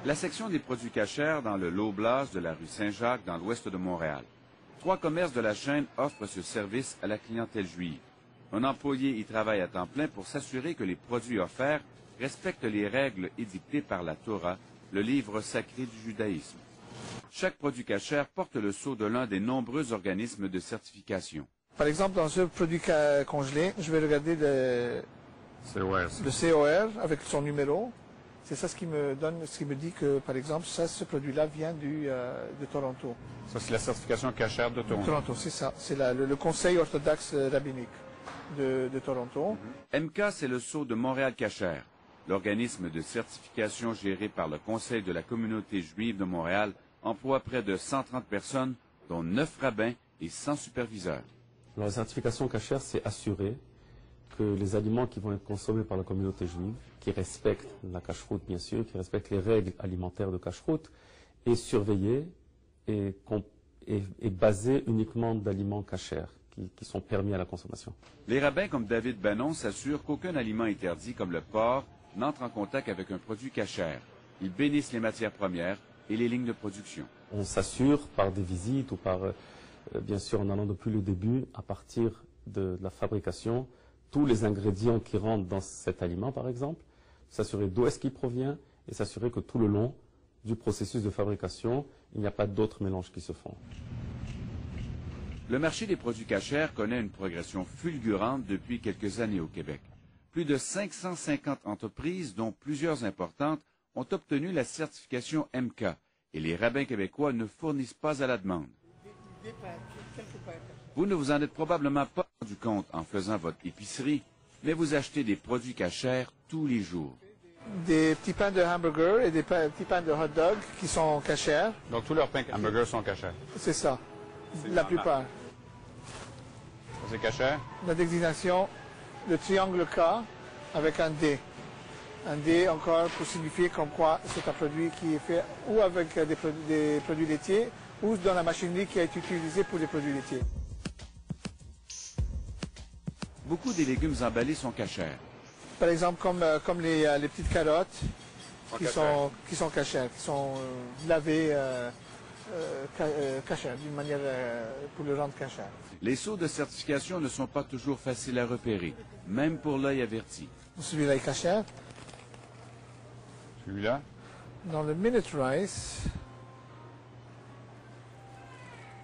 La section des produits cachers dans le Lot-Blas de la rue Saint-Jacques dans l'ouest de Montréal. 3 commerces de la chaîne offrent ce service à la clientèle juive. Un employé y travaille à temps plein pour s'assurer que les produits offerts respectent les règles édictées par la Torah, le livre sacré du judaïsme. Chaque produit cacher porte le sceau de l'un des nombreux organismes de certification. Par exemple, dans ce produit congelé, je vais regarder le COR avec son numéro. C'est ça ce qui me dit que, par exemple, ce produit-là vient de Toronto. Ça, c'est la certification cachère de Toronto. Toronto, c'est ça. C'est le Conseil orthodoxe rabbinique de Toronto. MK, c'est le sceau de Montréal Cachère, l'organisme de certification géré par le Conseil de la communauté juive de Montréal emploie près de 130 personnes, dont 9 rabbins et 100 superviseurs. Alors, la certification cachère, c'est assurer que les aliments qui vont être consommés par la communauté juive, qui respectent la cacheroute bien sûr, qui respectent les règles alimentaires de cacheroute, est surveillé et basé uniquement d'aliments cachers qui sont permis à la consommation. Les rabbins comme David Bannon s'assurent qu'aucun aliment interdit comme le porc n'entre en contact avec un produit cachère. Ils bénissent les matières premières et les lignes de production. On s'assure par des visites ou par, bien sûr en allant depuis le début, à partir de la fabrication, tous les ingrédients qui rentrent dans cet aliment, par exemple, s'assurer d'où est-ce qu'il provient et s'assurer que tout le long du processus de fabrication, il n'y a pas d'autres mélanges qui se font. Le marché des produits cachers connaît une progression fulgurante depuis quelques années au Québec. Plus de 550 entreprises, dont plusieurs importantes, ont obtenu la certification MK et les rabbins québécois ne fournissent pas à la demande. Vous ne vous en êtes probablement pas rendu compte en faisant votre épicerie, mais vous achetez des produits cachers tous les jours. Des petits pains de hamburger et des petits pains de hot dog qui sont cachers. Donc tous leurs pains hamburgers sont cachers. C'est ça, la plupart. C'est cachère? La désignation, le triangle K avec un D. Un D encore pour signifier comme quoi c'est un produit qui est fait ou avec des produits laitiers ou dans la machinerie qui a été utilisée pour les produits laitiers. Beaucoup des légumes emballés sont cachers. Par exemple, comme les petites carottes qui sont cachères, qui sont lavées cachères, d'une manière pour le rendre cachère. Les sceaux de certification ne sont pas toujours faciles à repérer, même pour l'œil averti. Celui-là est cachère. Celui-là? Dans le Minute Rice,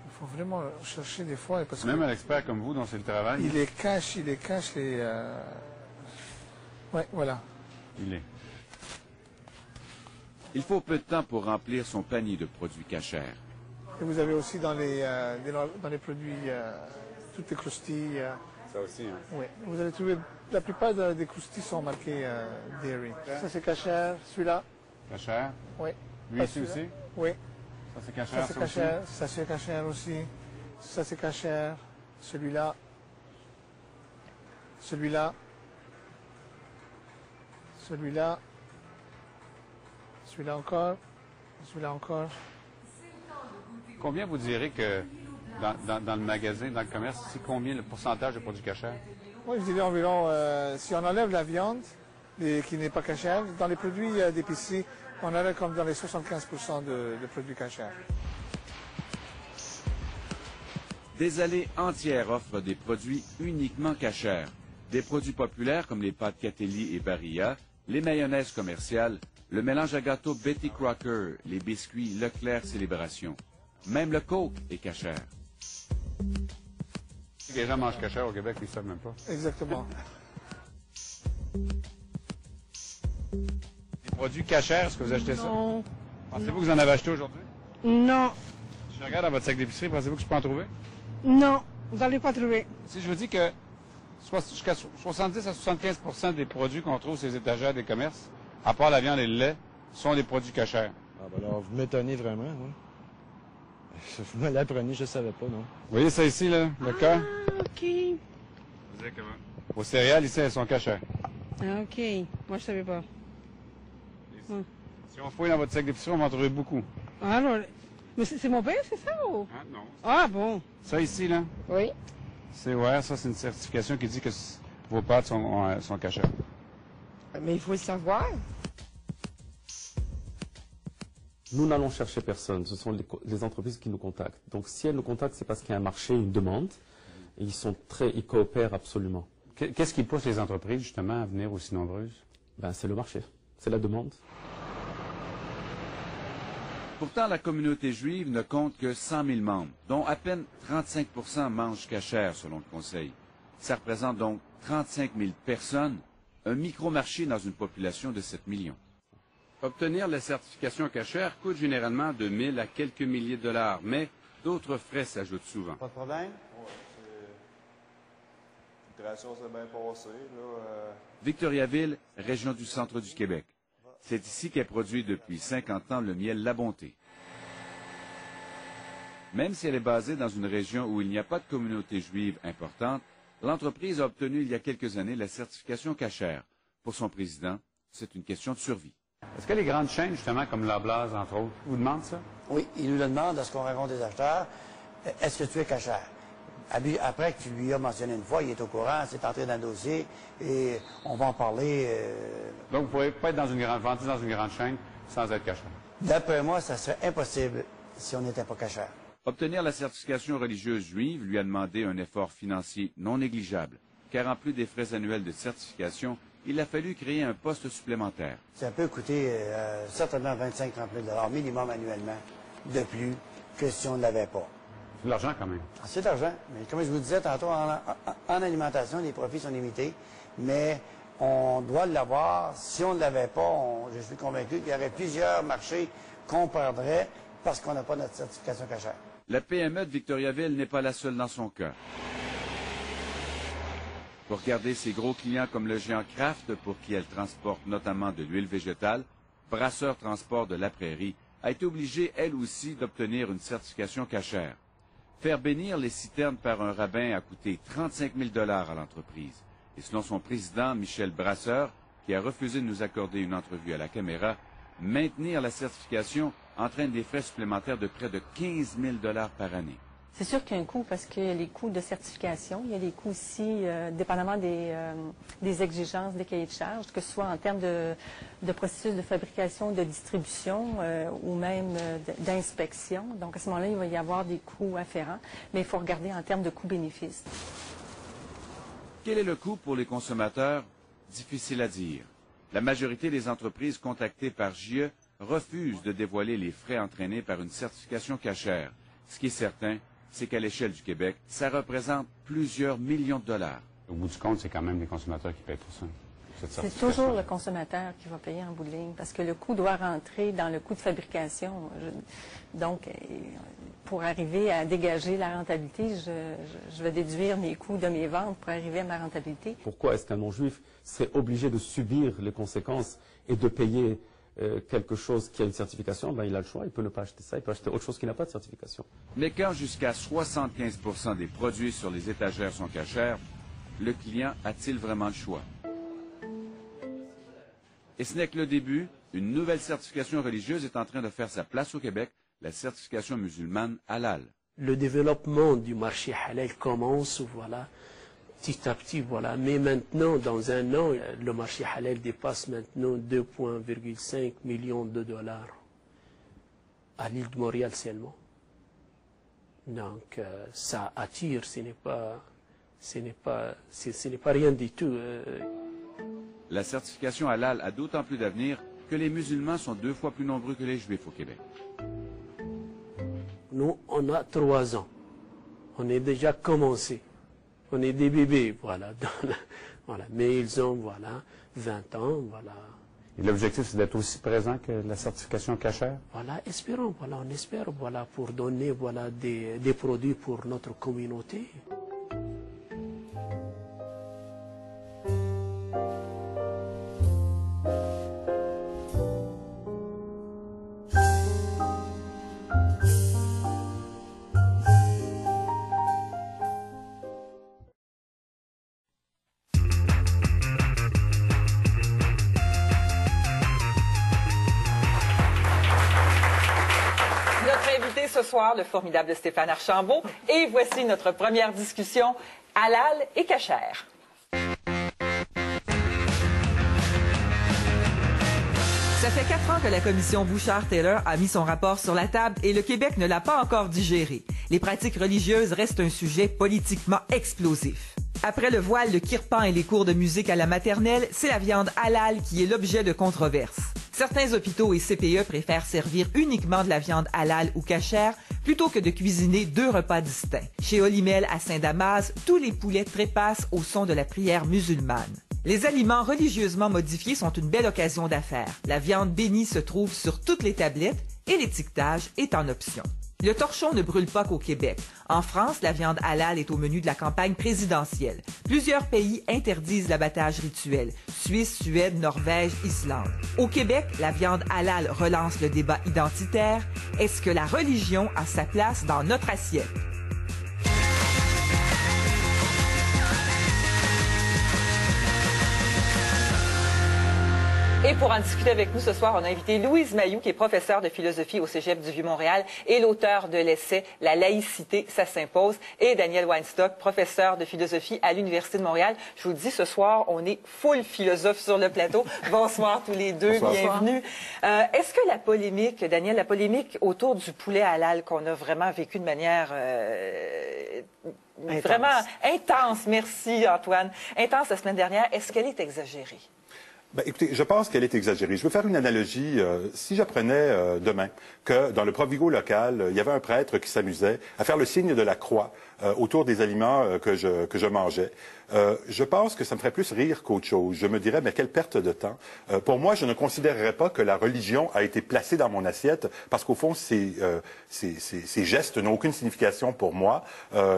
il faut vraiment chercher des fois. Parce Même un expert comme vous, dont c'est le travail. Il les cache les... Oui, voilà. Il faut peu de temps pour remplir son panier de produits cachers. Et vous avez aussi dans les produits, toutes les croustilles. Ça aussi, hein? Oui, vous allez trouver, la plupart des croustilles sont marquées dairy. Ça c'est cachère, celui-là. Cachère? Oui. Lui ici aussi? Oui. Ça c'est cachère, ça c'est cachère, ça c'est cachère aussi. Ça c'est cachère. Celui-là. Celui-là. Celui-là. Celui-là encore. Celui-là encore. Combien vous direz que dans le magasin, dans le commerce, c'est combien le pourcentage de produits cachers? Moi, je dirais environ, si on enlève la viande qui n'est pas cachère, dans les produits d'épicerie, on aurait comme dans les 75% de produits cachers. Des allées entières offrent des produits uniquement cachers. Des produits populaires comme les pâtes Catelli et Barilla, les mayonnaises commerciales, le mélange à gâteau Betty Crocker, les biscuits Leclerc Célébration. Même le Coke est cachère. Les gens mangent cachère au Québec, ils ne savent même pas. Exactement. Les produits cachers, est-ce que vous achetez ça? Non. Pensez-vous que vous en avez acheté aujourd'hui? Non. Si je regarde dans votre sac d'épicerie, pensez-vous que je peux en trouver? Non, vous n'allez pas trouver. Si je vous dis que jusqu'à 70 à 75% des produits qu'on trouve sur les étagères des commerces, à part la viande et le lait, sont des produits cachers. Ah ben alors, vous m'étonnez vraiment, oui. Vous me l'apprenez, je ne savais pas, non. Vous voyez ça ici, là, le cas? OK. Vous savez comment? Vos céréales, ici, elles sont cachères. Ah, OK. Moi, je savais pas. Si on fouille dans votre sac d'épicerie, on va en trouver beaucoup. Alors, Mais c'est mon père, c'est ça ou? Ah non. Ah bon. Ça ici, là, Oui. COR, ça, c'est une certification qui dit que vos pâtes sont cachères. Mais il faut le savoir. Nous n'allons chercher personne, ce sont les entreprises qui nous contactent. Donc si elles nous contactent, c'est parce qu'il y a un marché, une demande, et ils coopèrent absolument. Qu'est-ce qui pousse les entreprises, justement, à venir aussi nombreuses? Ben, c'est le marché, c'est la demande. Pourtant, la communauté juive ne compte que 100 000 membres, dont à peine 35 mangent cachère, selon le Conseil. Ça représente donc 35 000 personnes, un micro-marché dans une population de 7 millions. Obtenir la certification cachère coûte généralement de 1 000 à quelques milliers de dollars, mais d'autres frais s'ajoutent souvent. Pas de problème? L'immigration s'est bien passée. Victoriaville, région du centre du Québec. C'est ici qu'est produit depuis 50 ans le miel La Bonté. Même si elle est basée dans une région où il n'y a pas de communauté juive importante, l'entreprise a obtenu il y a quelques années la certification cachère. Pour son président, c'est une question de survie. Est-ce que les grandes chaînes, justement, comme la Blase, entre autres, vous demandent ça? Oui, il nous le demande lorsqu'on rencontre des acheteurs. Est-ce que tu es cachère? Après que tu lui as mentionné une fois, il est au courant, c'est entré dans le dossier et on va en parler. Donc, vous ne pouvez pas être vendu dans une grande chaîne sans être cachère. D'après moi, ça serait impossible si on n'était pas cachère. Obtenir la certification religieuse juive lui a demandé un effort financier non négligeable, car en plus des frais annuels de certification, il a fallu créer un poste supplémentaire. Ça peut coûter certainement 25-30 000 minimum annuellement de plus que si on ne l'avait pas. C'est de l'argent quand même. C'est de l'argent, mais comme je vous disais tantôt, en alimentation, les profits sont limités, mais on doit l'avoir. Si on ne l'avait pas, je suis convaincu qu'il y aurait plusieurs marchés qu'on perdrait parce qu'on n'a pas notre certification cachère. La PME de Victoriaville n'est pas la seule dans son cas. Pour garder ses gros clients comme le géant Kraft, pour qui elle transporte notamment de l'huile végétale, Brasseur Transport de la Prairie a été obligée, elle aussi, d'obtenir une certification cachère. Faire bénir les citernes par un rabbin a coûté 35 000 $ à l'entreprise. Et selon son président, Michel Brasseur, qui a refusé de nous accorder une entrevue à la caméra, maintenir la certification entraîne des frais supplémentaires de près de 15 000 $ par année. C'est sûr qu'il y a un coût parce qu'il y a les coûts de certification. Il y a les coûts aussi, dépendamment des exigences des cahiers de charges, que ce soit en termes de processus de fabrication, de distribution ou même d'inspection. Donc, à ce moment-là, il va y avoir des coûts afférents, mais il faut regarder en termes de coûts-bénéfices. Quel est le coût pour les consommateurs? Difficile à dire. La majorité des entreprises contactées par JE refusent de dévoiler les frais entraînés par une certification cachère. Ce qui est certain, c'est qu'à l'échelle du Québec, ça représente plusieurs millions de dollars. Au bout du compte, c'est quand même les consommateurs qui payent pour ça. C'est toujours le consommateur qui va payer en bout de ligne, parce que le coût doit rentrer dans le coût de fabrication. Donc, pour arriver à dégager la rentabilité, je vais déduire mes coûts de mes ventes pour arriver à ma rentabilité. Pourquoi est-ce qu'un non-juif serait obligé de subir les conséquences et de payer quelque chose qui a une certification? Ben, il a le choix, il peut ne pas acheter ça, il peut acheter autre chose qui n'a pas de certification. Mais quand jusqu'à 75 % des produits sur les étagères sont cachères, le client a-t-il vraiment le choix? Et ce n'est que le début. Une nouvelle certification religieuse est en train de faire sa place au Québec, la certification musulmane halal. Le développement du marché halal commence, voilà, petit à petit, voilà. Mais maintenant, dans un an, le marché halal dépasse maintenant 2,5 millions de dollars à l'île de Montréal seulement. Donc, ça attire, ce n'est pas rien du tout. La certification halal a d'autant plus d'avenir que les musulmans sont 2 fois plus nombreux que les juifs au Québec. Nous, on a 3 ans. On est déjà commencé. On est des bébés, voilà. Voilà. Mais ils ont, voilà, 20 ans, voilà. Et l'objectif, c'est d'être aussi présent que la certification cachère? Voilà, espérons, voilà, on espère, voilà, pour donner, voilà, des produits pour notre communauté. recevoir le formidable Stéphane Archambault. Et voici notre première discussion, halal et cachère. Ça fait 4 ans que la commission Bouchard-Taylor a mis son rapport sur la table et le Québec ne l'a pas encore digéré. Les pratiques religieuses restent un sujet politiquement explosif. Après le voile, le kirpan et les cours de musique à la maternelle, c'est la viande halal qui est l'objet de controverses. Certains hôpitaux et CPE préfèrent servir uniquement de la viande halal ou cachère plutôt que de cuisiner 2 repas distincts. Chez Olimel à Saint-Damas, tous les poulets trépassent au son de la prière musulmane. Les aliments religieusement modifiés sont une belle occasion d'affaires. La viande bénie se trouve sur toutes les tablettes et l'étiquetage est en option. Le torchon ne brûle pas qu'au Québec. En France, la viande halal est au menu de la campagne présidentielle. Plusieurs pays interdisent l'abattage rituel. Suisse, Suède, Norvège, Islande. Au Québec, la viande halal relance le débat identitaire. Est-ce que la religion a sa place dans notre assiette? Et pour en discuter avec nous ce soir, on a invité Louise Mailloux, qui est professeure de philosophie au Cégep du Vieux-Montréal et l'auteur de l'essai « La laïcité, ça s'impose », et Daniel Weinstock, professeur de philosophie à l'Université de Montréal. Je vous le dis, ce soir, on est full philosophe sur le plateau. Bonsoir tous les deux, bonsoir. Bienvenue. Est-ce que la polémique, Daniel, la polémique autour du poulet halal qu'on a vraiment vécu de manière... vraiment intense, merci Antoine, intense la semaine dernière, est-ce qu'elle est exagérée? Ben, écoutez, je pense qu'elle est exagérée. Je veux faire une analogie. Si j'apprenais demain que dans le Provigo local, il y avait un prêtre qui s'amusait à faire le signe de la croix autour des aliments que je mangeais, je pense que ça me ferait plus rire qu'autre chose. Je me dirais, mais quelle perte de temps. Pour moi, je ne considérerais pas que la religion a été placée dans mon assiette parce qu'au fond, ces gestes n'ont aucune signification pour moi.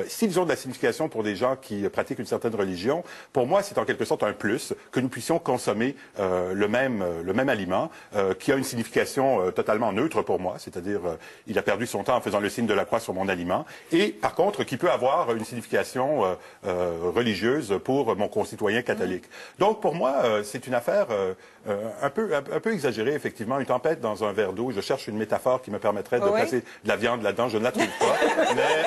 S'ils ont de la signification pour des gens qui pratiquent une certaine religion, pour moi, c'est en quelque sorte un plus que nous puissions consommer le même aliment qui a une signification totalement neutre pour moi, c'est-à-dire il a perdu son temps en faisant le signe de la croix sur mon aliment, et par contre qui peut avoir une signification religieuse pour mon concitoyen catholique. Donc pour moi, c'est une affaire un peu exagérée, effectivement, une tempête dans un verre d'eau. Je cherche une métaphore qui me permettrait de placer de la viande là-dedans, je ne la trouve pas, mais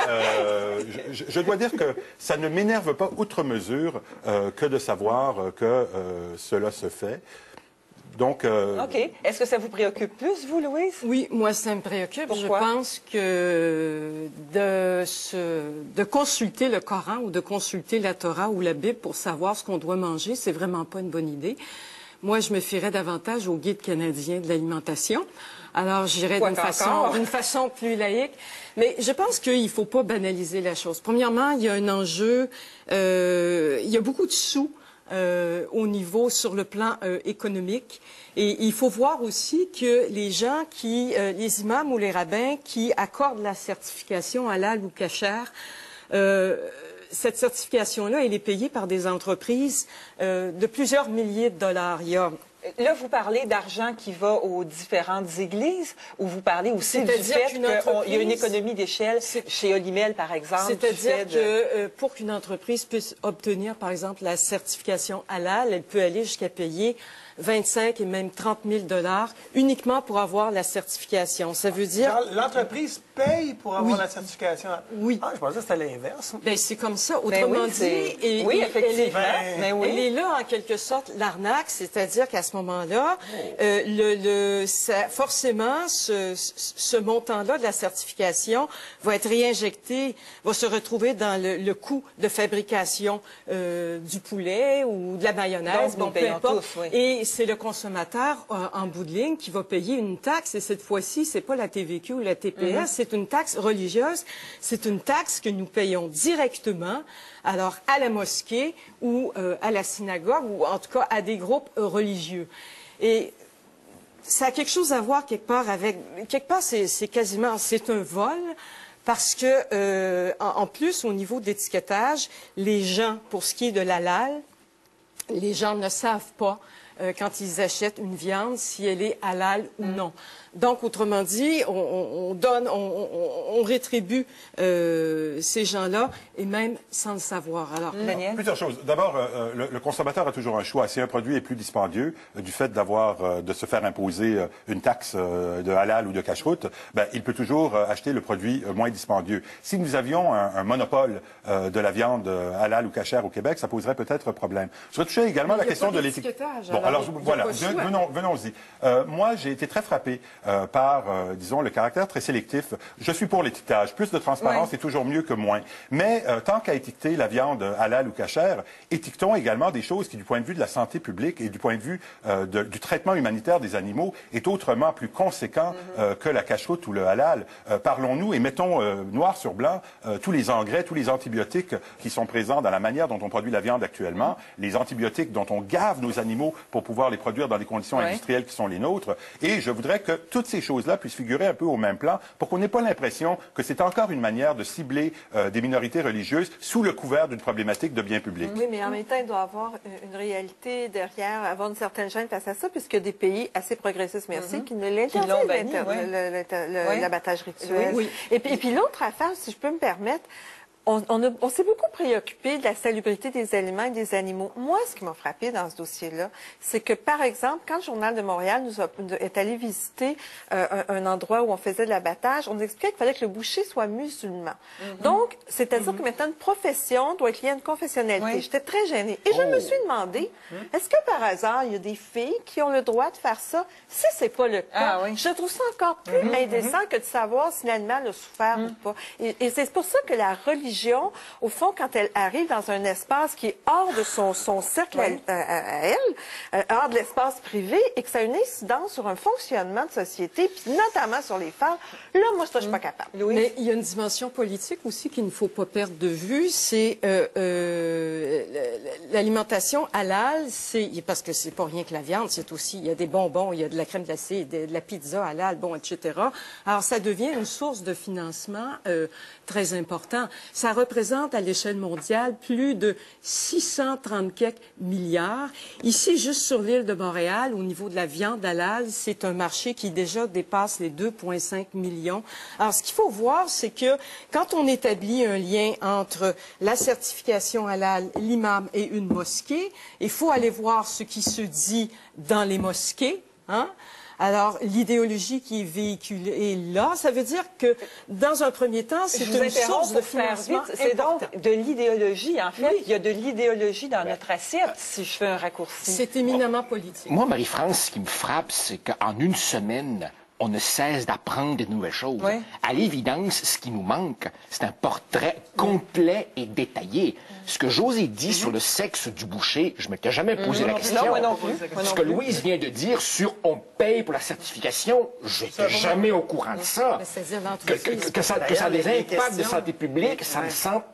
je dois dire que ça ne m'énerve pas outre mesure que de savoir que cela se fait. Donc, OK. Est-ce que ça vous préoccupe plus, vous, Louise? Oui, moi, ça me préoccupe. Pourquoi? Je pense que de consulter le Coran ou de consulter la Torah ou la Bible pour savoir ce qu'on doit manger, c'est vraiment pas une bonne idée. Moi, je me fierais davantage au guide canadien de l'alimentation. Alors, j'irais d'une façon plus laïque. Mais je pense qu'il ne faut pas banaliser la chose. Premièrement, il y a un enjeu, il y a beaucoup de sous au niveau sur le plan économique. Et il faut voir aussi que les gens les imams ou les rabbins qui accordent la certification halal ou cachère, cette certification-là, elle est payée par des entreprises de plusieurs milliers de dollars. Là, vous parlez d'argent qui va aux différentes églises ou vous parlez aussi du fait qu'il y a une économie d'échelle chez Olimel, par exemple? C'est-à-dire que pour qu'une entreprise puisse obtenir, par exemple, la certification halal, elle peut aller jusqu'à payer 25 et même 30 000 $ uniquement pour avoir la certification. Ça veut dire... L'entreprise paye pour avoir la certification? Oui. Ah, je pensais que c'était l'inverse. Bien, c'est comme ça. Autrement dit, oui, effectivement. Elle est là, en quelque sorte, l'arnaque, c'est-à-dire qu'à ce moment-là, forcément, ce montant-là de la certification va être réinjecté, va se retrouver dans le coût de fabrication du poulet ou de la mayonnaise, donc, peu importe. tous, oui. Et c'est le consommateur, en bout de ligne, qui va payer une taxe. Et cette fois-ci, c'est pas la TVQ ou la TPS, c'est une taxe religieuse. C'est une taxe que nous payons directement, alors à la mosquée ou à la synagogue, ou en tout cas à des groupes religieux. Et ça a quelque chose à voir quelque part avec... Quelque part, c'est un vol. Parce que, en plus, au niveau d'étiquetage, les gens, pour ce qui est de l'halal, les gens ne savent pas quand ils achètent une viande, si elle est halal ou non. Donc, autrement dit, on rétribue ces gens-là, et même sans le savoir. Alors, Daniel? Plusieurs choses. D'abord, le consommateur a toujours un choix. Si un produit est plus dispendieux, du fait de se faire imposer une taxe de halal ou de cacheroute, ben, il peut toujours acheter le produit moins dispendieux. Si nous avions un monopole de la viande halal ou cachère au Québec, ça poserait peut-être problème. Je voudrais toucher également la question de l'étiquetage. Bon, alors voilà, venons-y. Moi, j'ai été très frappé par, disons, le caractère très sélectif. Je suis pour l'étiquetage. Plus de transparence est toujours mieux que moins. Mais tant qu'à étiqueter la viande halal ou cachère, étiquetons également des choses qui, du point de vue de la santé publique et du point de vue du traitement humanitaire des animaux, est autrement plus conséquent que la cacheroute ou le halal. Parlons-nous et mettons noir sur blanc tous les engrais, tous les antibiotiques qui sont présents dans la manière dont on produit la viande actuellement, les antibiotiques dont on gave nos animaux pour pouvoir les produire dans des conditions industrielles qui sont les nôtres. Et je voudrais que toutes ces choses-là puissent figurer un peu au même plan pour qu'on n'ait pas l'impression que c'est encore une manière de cibler des minorités religieuses sous le couvert d'une problématique de bien public. Oui, mais en même temps, il doit y avoir une réalité derrière, avoir une certaine gêne face à ça, puisqu'il y a des pays assez progressistes, merci, qui ne l'interdisent, l'abattage rituel. Oui. Et puis l'autre affaire, si je peux me permettre, on s'est beaucoup préoccupé de la salubrité des aliments et des animaux. Moi, ce qui m'a frappé dans ce dossier-là, c'est que, par exemple, quand le Journal de Montréal est allé visiter un endroit où on faisait de l'abattage, on expliquait qu'il fallait que le boucher soit musulman. Donc, c'est-à-dire que maintenant, une profession doit être liée à une confessionnalité. J'étais très gênée. Et je me suis demandé, est-ce que, par hasard, il y a des filles qui ont le droit de faire ça? Si c'est pas le cas, je trouve ça encore plus indécent que de savoir si l'animal a souffert ou pas. Et c'est pour ça que la religion, au fond, quand elle arrive dans un espace qui est hors de son cercle à elle, hors de l'espace privé, et que ça a une incidence sur un fonctionnement de société, puis notamment sur les femmes, là, moi, ça, je suis pas capable. Mais il y a une dimension politique aussi qu'il ne faut pas perdre de vue, c'est l'alimentation halal, parce que c'est pas rien que la viande, c'est aussi, il y a des bonbons, il y a de la crème glacée, de la pizza halal, bon, etc. Alors, ça devient une source de financement très important. Ça représente à l'échelle mondiale plus de 630 quelques milliards. Ici, juste sur l'île de Montréal, au niveau de la viande halal, c'est un marché qui déjà dépasse les 2,5 millions. Alors, ce qu'il faut voir, c'est que quand on établit un lien entre la certification halal, l'imam et une mosquée, il faut aller voir ce qui se dit dans les mosquées, hein? Alors, l'idéologie qui est véhiculée là, ça veut dire que, dans un premier temps, c'est une source de financement. C'est donc de l'idéologie, en fait. Oui. Il y a de l'idéologie dans notre assiette, si je fais un raccourci. C'est éminemment politique. Moi, Marie-France, ce qui me frappe, c'est qu'en une semaine, on ne cesse d'apprendre de nouvelles choses. Oui. À l'évidence, ce qui nous manque, c'est un portrait complet et détaillé. Ce que José dit sur le sexe du boucher, je ne m'étais jamais posé la question. Non, moi non plus. Ce que Louise vient de dire sur on paye pour la certification, je n'étais jamais au courant de ça. Que ça a des impacts de santé publique, ça me semble...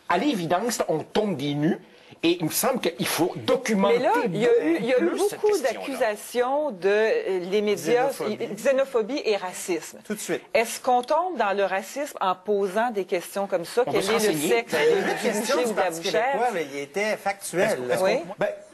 À l'évidence, on tombe des nues. Et il me semble qu'il faut documenter. Mais là, il y a eu beaucoup d'accusations de les médias, xénophobie et racisme. Tout de suite. Est-ce qu'on tombe dans le racisme en posant des questions comme ça? Quel est le sexe du boucher ou de la bouchère? Mais il était factuel.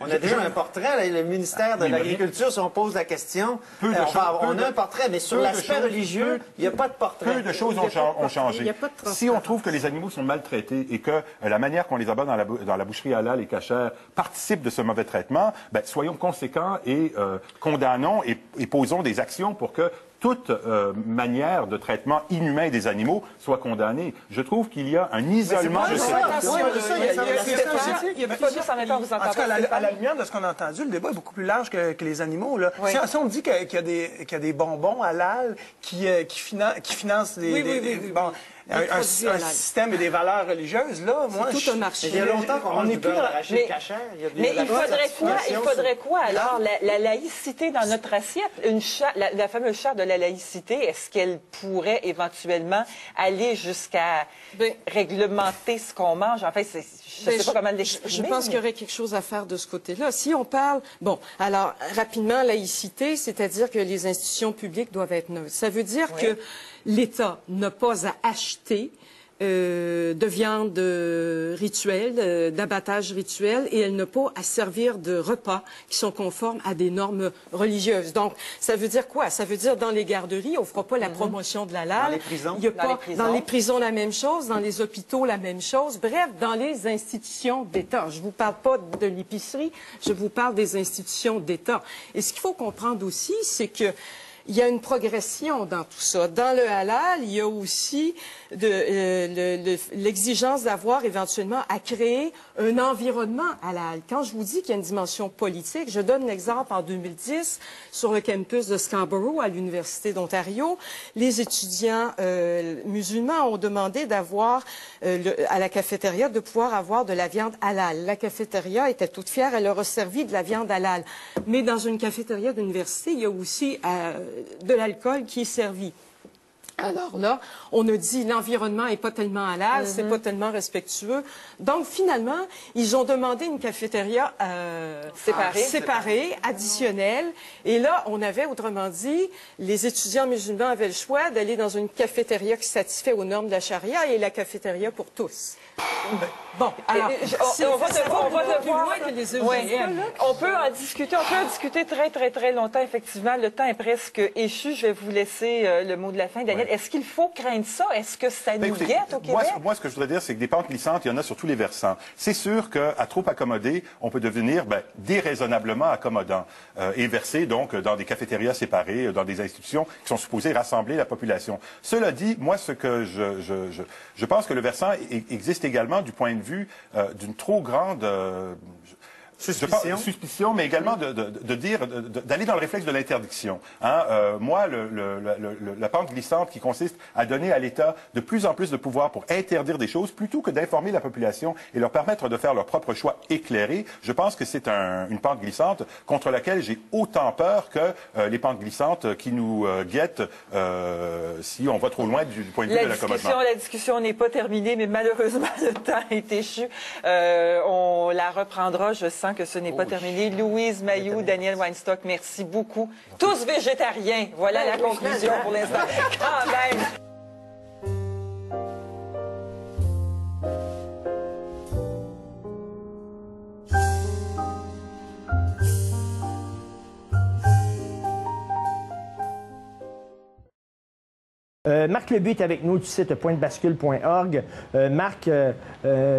On a déjà un portrait. Le ministère de l'Agriculture, si on pose la question, on a un portrait, mais sur l'aspect religieux, il n'y a pas de portrait. Peu de choses ont changé. Si on trouve que les animaux sont maltraités et que la manière qu'on les abat dans la boucherie halal et cachère participent de ce mauvais traitement, soyons conséquents et condamnons et posons des actions pour que toute manière de traitement inhumain des animaux soit condamnée. Je trouve qu'il y a un isolement de cette... À la lumière de ce qu'on a entendu, le débat est beaucoup plus large que les animaux. Là. Oui. Si on dit qu'il y a des bonbons halal qui financent un système et des valeurs religieuses, là, moi, tout un marché. Il y a longtemps qu'on est plus dans l'arachide cachère. Mais il faudrait quoi, alors? La laïcité dans notre assiette, la fameuse charte de la laïcité, est-ce qu'elle pourrait éventuellement aller jusqu'à réglementer ce qu'on mange? En fait, je ne sais pas comment l'exprimer. Je pense qu'il y aurait quelque chose à faire de ce côté-là. Si on parle... Bon, alors, rapidement, laïcité, c'est-à-dire que les institutions publiques doivent être neutres. Ça veut dire que l'État n'a pas à acheter de viande rituelle, d'abattage rituel, et elle n'a pas à servir de repas qui sont conformes à des normes religieuses. Donc, ça veut dire quoi? Ça veut dire dans les garderies, on fera pas la promotion de l'halal. Dans les prisons? Il y a pas, dans les prisons, la même chose. Dans les hôpitaux, la même chose. Bref, dans les institutions d'État. Je vous parle pas de l'épicerie, je vous parle des institutions d'État. Et ce qu'il faut comprendre aussi, c'est que il y a une progression dans tout ça. Dans le halal, il y a aussi l'exigence d'avoir éventuellement à créer un environnement halal. Quand je vous dis qu'il y a une dimension politique, je donne l'exemple en 2010 sur le campus de Scarborough à l'Université d'Ontario. Les étudiants musulmans ont demandé d'avoir à la cafétéria de pouvoir avoir de la viande halal. La cafétéria était toute fière, elle leur a servi de la viande halal. Mais dans une cafétéria d'université, il y a aussi de l'alcool qui est servi. Alors là, on a dit l'environnement est pas tellement halal, c'est pas tellement respectueux. Donc finalement, ils ont demandé une cafétéria séparée, additionnelle. Et là, on avait, autrement dit, les étudiants musulmans avaient le choix d'aller dans une cafétéria qui satisfait aux normes de la charia et la cafétéria pour tous. Bon, alors, on va devoir que les on peut en discuter, très longtemps, effectivement. Le temps est presque échu. Je vais vous laisser le mot de la fin. Daniel, est-ce qu'il faut craindre ça? Est-ce que ça nous guette au Québec? Moi, ce que je voudrais dire, c'est que des pentes glissantes, il y en a sur tous les versants. C'est sûr qu'à trop accommoder, on peut devenir déraisonnablement accommodant et verser donc dans des cafétérias séparées, dans des institutions qui sont supposées rassembler la population. Cela dit, moi, ce que je pense que le versant existe également du point de vue d'une trop grande suspicion, mais également d'aller dans le réflexe de l'interdiction. Moi, la pente glissante qui consiste à donner à l'État de plus en plus de pouvoir pour interdire des choses, plutôt que d'informer la population et leur permettre de faire leur propre choix éclairé, je pense que c'est une pente glissante contre laquelle j'ai autant peur que les pentes glissantes qui nous guettent si on va trop loin du point de vue de l'accommodement. La discussion n'est pas terminée, mais malheureusement, le temps est échu. On la reprendra, je sens que ce n'est pas terminé. Louise Mailloux, Daniel Weinstock, merci beaucoup. Tous végétariens. Voilà la conclusion pour l'instant. Quand même. Marc Lebu est avec nous du site pointdebascule.org. Marc,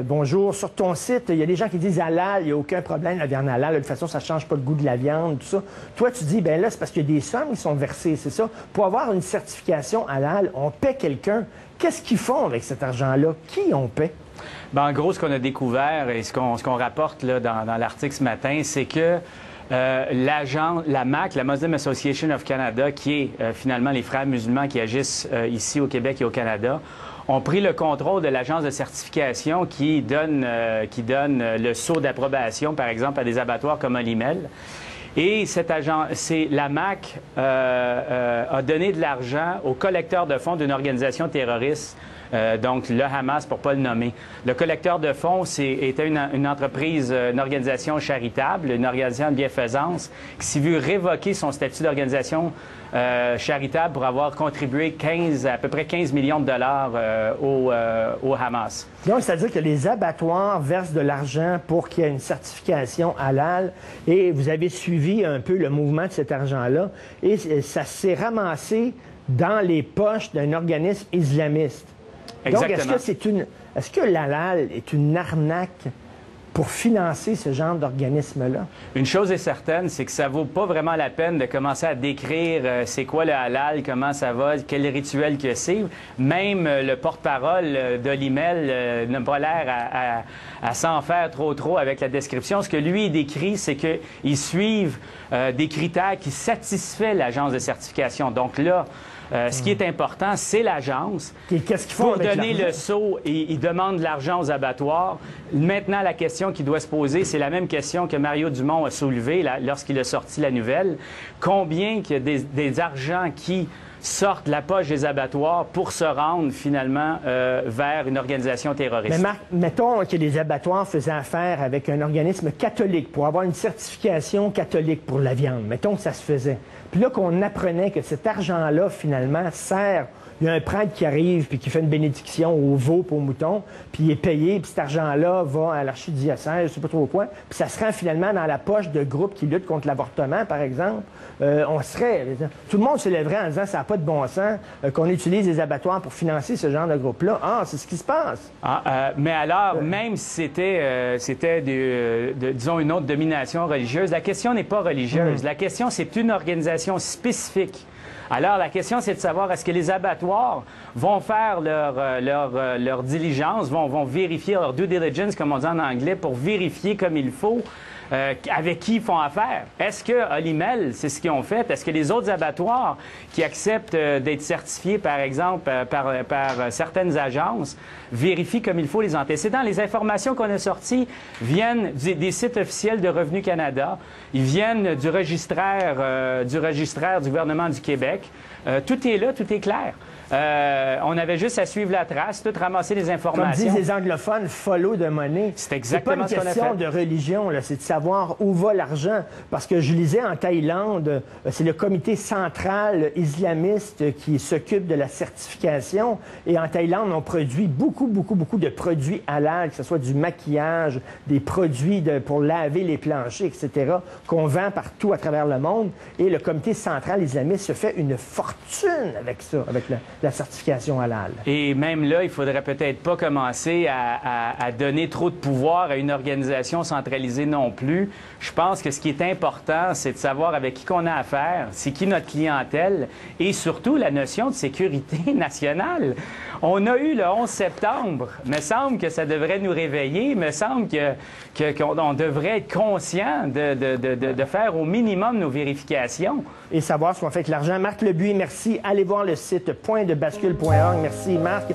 bonjour. Sur ton site, il y a des gens qui disent halal, il n'y a aucun problème, la viande halal. De toute façon, ça ne change pas le goût de la viande, tout ça. Toi, tu dis, ben là, c'est parce qu'il y a des sommes qui sont versées, c'est ça. Pour avoir une certification halal, on paie quelqu'un. Qu'est-ce qu'ils font avec cet argent-là? Qui on paie? Ben, en gros, ce qu'on a découvert et ce qu'on rapporte là, dans l'article ce matin, c'est que la MAC, la Muslim Association of Canada, qui est finalement les frères musulmans qui agissent ici au Québec et au Canada, ont pris le contrôle de l'agence de certification qui donne le sceau d'approbation, par exemple, à des abattoirs comme Olimel. Et la MAC a donné de l'argent au collecteur de fonds d'une organisation terroriste, donc le Hamas, pour ne pas le nommer. Le collecteur de fonds était une entreprise, une organisation charitable, une organisation de bienfaisance, qui s'est vue révoquer son statut d'organisation charitable pour avoir contribué à peu près 15 millions de dollars au Hamas. Donc, c'est-à-dire que les abattoirs versent de l'argent pour qu'il y ait une certification halal et vous avez suivi un peu le mouvement de cet argent-là et ça s'est ramassé dans les poches d'un organisme islamiste. Exactement. Donc, est-ce que l'halal est une arnaque pour financer ce genre d'organisme-là? Une chose est certaine, c'est que ça vaut pas vraiment la peine de commencer à décrire c'est quoi le halal, comment ça va, quel rituel que c'est. Même le porte-parole d'Olimel n'a pas l'air à s'en faire trop avec la description. Ce que lui décrit, c'est qu'ils suivent des critères qui satisfait l'agence de certification. Donc là, ce qui est important, c'est l'agence. Qu'est-ce qu'ils font pour donner le sceau, ils demandent de l'argent aux abattoirs. Maintenant, la question qui doit se poser, c'est la même question que Mario Dumont a soulevée lorsqu'il a sorti la nouvelle. Combien il y a des argents qui sortent de la poche des abattoirs pour se rendre finalement vers une organisation terroriste? Mais Marc, mettons que les abattoirs faisaient affaire avec un organisme catholique pour avoir une certification catholique pour la viande. Mettons que ça se faisait. Puis là, qu'on apprenait que cet argent-là, finalement, sert il y a un prêtre qui arrive puis qui fait une bénédiction aux veaux et aux moutons, puis il est payé, puis cet argent-là va à l'archidiocèse, je sais pas trop quoi, puis ça se rend finalement dans la poche de groupes qui luttent contre l'avortement, par exemple. Tout le monde se lèverait en disant ça n'a pas de bon sens qu'on utilise les abattoirs pour financer ce genre de groupe-là. Ah, c'est ce qui se passe. Mais alors, même si c'était, disons, une autre domination religieuse, la question n'est pas religieuse. La question, c'est une organisation spécifique. Alors, la question, c'est de savoir est-ce que les abattoirs vont faire leur diligence, vont vérifier leur due diligence, comme on dit en anglais, pour vérifier comme il faut avec qui ils font affaire. Est-ce que Olimel, c'est ce qu'ils ont fait? Est-ce que les autres abattoirs qui acceptent d'être certifiés, par exemple, par certaines agences, vérifient comme il faut les antécédents? Les informations qu'on a sorties viennent des sites officiels de Revenu Canada, ils viennent du registraire du gouvernement du Québec. Tout est là, tout est clair. On avait juste à suivre la trace, tout ramasser les informations. Comme disent les anglophones, follow the money. C'est exactement ce qu'on a fait. C'est pas une question de religion, c'est de savoir où va l'argent. Parce que je lisais en Thaïlande, c'est le comité central islamiste qui s'occupe de la certification. Et en Thaïlande, on produit beaucoup de produits halal, que ce soit du maquillage, des produits pour laver les planchers, etc., qu'on vend partout à travers le monde. Et le comité central islamiste se fait une fortune avec ça, avec la certification halal. Et même là, il faudrait peut-être pas commencer à donner trop de pouvoir à une organisation centralisée non plus. Je pense que ce qui est important, c'est de savoir avec qui qu'on a affaire, c'est qui notre clientèle et surtout la notion de sécurité nationale. On a eu le 11 septembre. Il me semble que ça devrait nous réveiller. Il me semble qu'on devrait être conscient de faire au minimum nos vérifications. Et savoir ce qu'on fait avec l'argent. Marc Lebuy, merci. Allez voir le site pointdebascule.org. Merci, Marc.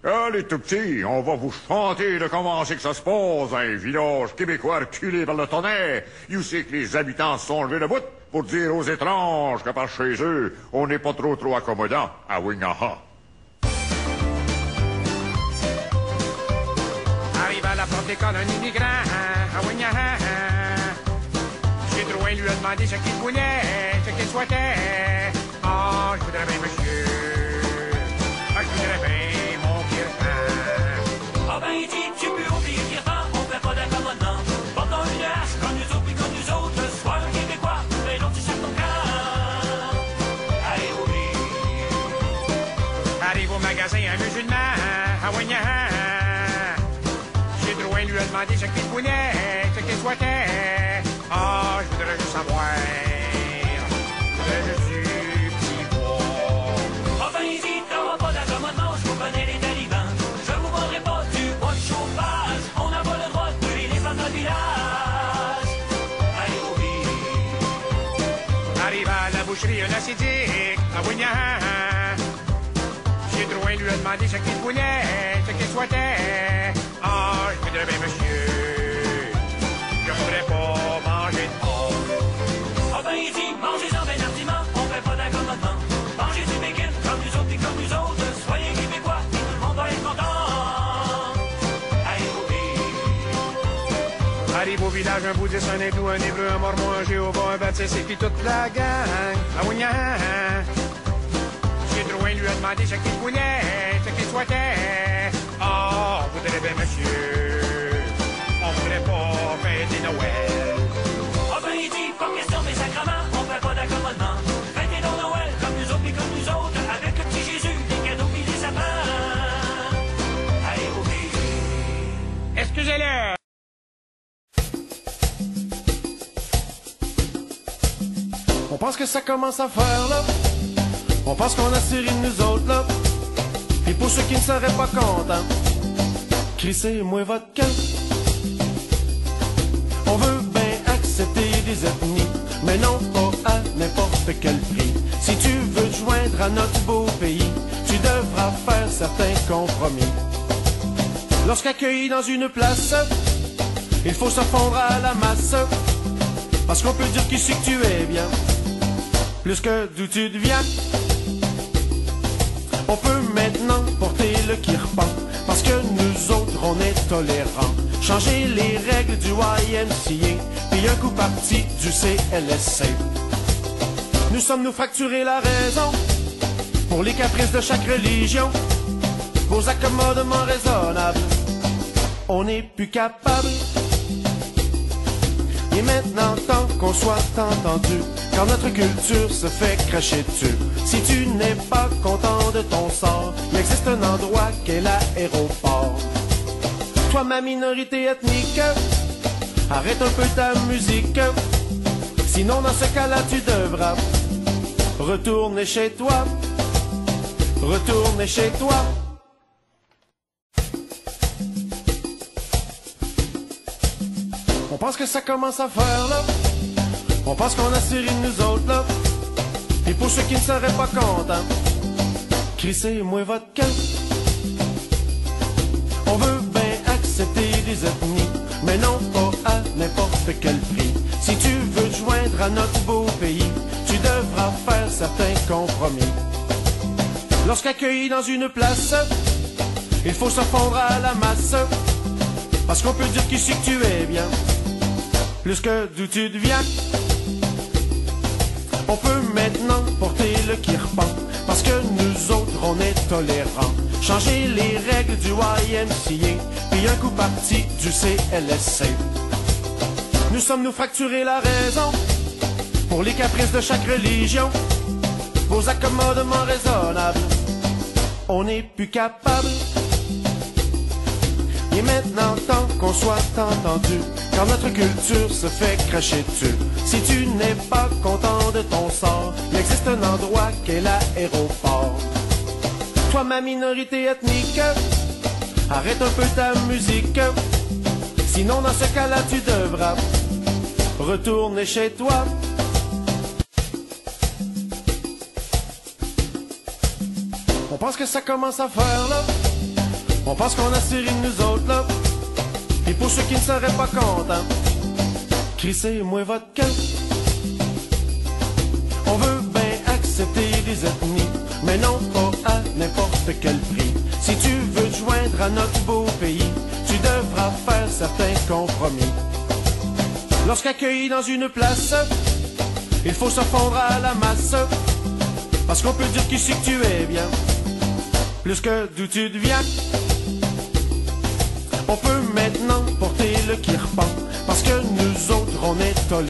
Allez, tout petits, on va vous chanter de comment c'est que ça se passe dans un village québécois reculé par le tonnerre. You sais que les habitants se sont levés debout pour dire aux étranges que par chez eux, on n'est pas trop accommodant. Ah oui, aha. Arrive à la porte d'école un immigrant, ah oui, aha. J'ai Drouin lui a demandé ce qu'il voulait, ce qu'il souhaitait. Ah, je voudrais bien, monsieur. Ah, je voudrais bien. Ah ben il dit, tu peux oublier Pierre, on fait pas d'accommodement. Pendant une hache, comme nous autres, puis comme nous autres, sois un Québécois, mais l'autre tu cherches ton camp. Allez, oublie. Arrive au magasin un musulman, ah oui, J'ai Drouin lui a demandé ce qu'il voulait, ce qu'il souhaitait. Ah, je voudrais juste savoir. Je voudrais juste du petit bois. Ah ben il dit, t'auras pas d'accommodement, je vous connais les talibans. Je vous vendrai pas du bois de chauffage. On n'a pas le droit de brûler les femmes dans le village. Allez, oublie. Arrive à la boucherie un acidique, ah oui, J'ai Drouin lui a demandé ce qu'il voulait, ce qu'il souhaitait. Ah, je voudrais bien, monsieur. Je voudrais pas manger de porc. Ah ben il dit, mangez-en ben hardiment, on fait pas d'accommodement. Mangez du bacon comme nous autres et comme nous autres. Soyez Québécois et tout le monde va être content. Allez, oublie. Arrive au village un bouddhiste, un hindou, un hébreu, un mormon, un jéhovah, un baptiste et puis toute la gang. Ah oui, J'ai Drouin lui a demandé ce qu'il voulait, ce qu'il souhaitait. Ah, vous voudrez bien, monsieur. On voudrait pas fêter Noël. Ah ben il dit, pas question des sacrements, on fait pas d'accommodement. Fêtez donc Noël comme nous autres et comme nous autres, avec le petit Jésus, des cadeaux pis des sapins. Allez, oublie. Excusez-le. On pense que ça commence à faire là. On pense qu'on a série de nous autres là. Puis pour ceux qui ne seraient pas contents, crissez-moi votre camp. On veut bien accepter des ethnies, mais non pas à n'importe quel prix. Si tu veux te joindre à notre beau pays, tu devras faire certains compromis. Lorsqu'accueilli dans une place, il faut se fondre à la masse, parce qu'on peut dire qu'ici que tu es bien, plus que d'où tu deviens. On peut maintenant porter le kirpan, parce que nous autres on est tolérants. changer les règles du YMCA, puis un coup parti du CLSC. Nous sommes nous fracturer la raison pour les caprices de chaque religion, vos accommodements raisonnables, on n'est plus capable. Il est maintenant temps qu'on soit entendu, car notre culture se fait cracher dessus. Si tu n'es pas content de ton sort, il existe un endroit qu'est l'aéroport. Toi ma minorité ethnique, arrête un peu ta musique, sinon dans ce cas-là tu devras retourner chez toi, retourner chez toi. On pense que ça commence à faire là, on pense qu'on a série de nous autres là. Et pour ceux qui ne seraient pas contents, crissez-moi votre camp. On veut bien accepter des ethnies, mais non pas à n'importe quel prix. Si tu veux te joindre à notre beau pays, tu devras faire certains compromis. Lorsqu'accueilli dans une place, il faut se fondre à la masse, parce qu'on peut dire qu'ici que tu es bien, plus que d'où tu deviens. On peut maintenant porter le kirpan, parce que nous autres on est tolérants. Changer les règles du YMCA, puis un coup parti du CLSC. Nous sommes nous fracturer la raison pour les caprices de chaque religion, vos accommodements raisonnables, on n'est plus capable. Il est maintenant temps qu'on soit entendu, car notre culture se fait cracher dessus. Si tu n'es pas content de ton sort, il existe un endroit qu'est l'aéroport. Toi ma minorité ethnique, arrête un peu ta musique, sinon dans ce cas-là tu devras retourner chez toi. On pense que ça commence à faire là, on pense qu'on a série de nous autres là. Et pour ceux qui ne seraient pas contents, crissez-moi votre camp. On veut bien accepter des ethnies, mais non pas à n'importe quel prix. Si tu veux te joindre à notre beau pays, tu devras faire certains compromis. Lorsqu'accueilli dans une place, il faut se fondre à la masse, parce qu'on peut dire qu'ici que tu es bien, plus que d'où tu deviens. On peut maintenant porter le kirpan, parce que nous autres on est tolérants.